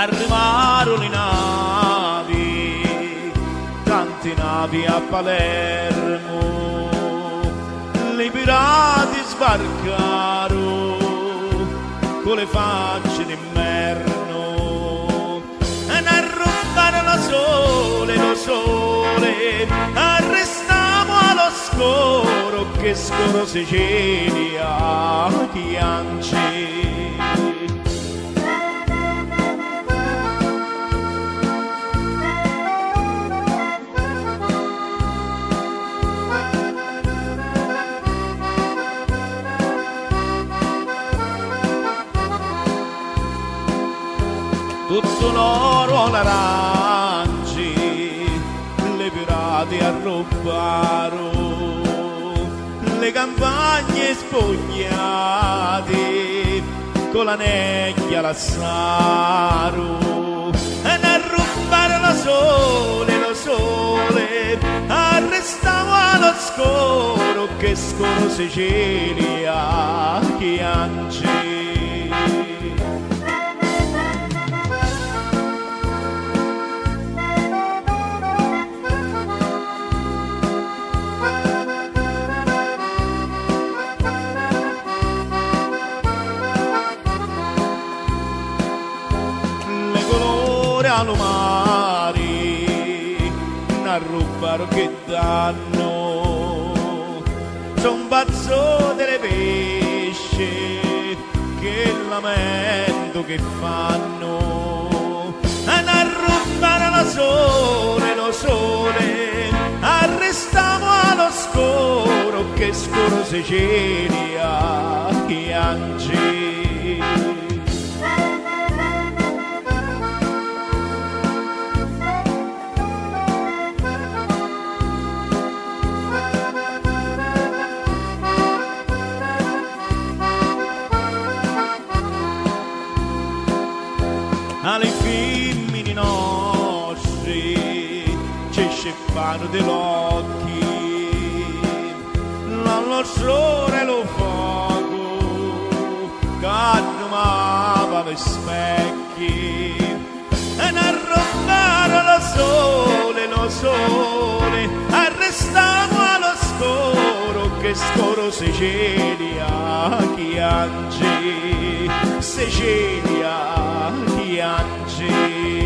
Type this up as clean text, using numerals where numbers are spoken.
arrivarono le navi, tante navi a Palermo, i pirati sbarcarono con le facce d'inverno e ne rubarono lo sole, arrestammo allo scoro, che scoro Sicilia, Chianci. Tutto l'oro l'aranci, le pirati arrubarono, le campagne spogliate, con la nebbia lassarono, e ne arrubarono lo sole, arrestavamo allo scoro, che scoro Sicilia, Chianci. Al mare ne rubaro che danno, son pazzo delle pesce che lamento che fanno, e ne rubaro lo sole, arrestiamo allo scoro, che scoro Sicilia, Chianci. Alle femmine nostre ci sceppano dell'occhi, la nostra lo fuoco che annumava le specchi, e ne arrombaro lo sole, arrestammo allo scoro, che scoro Sicilia, Chianci, Sicilia, Chianci.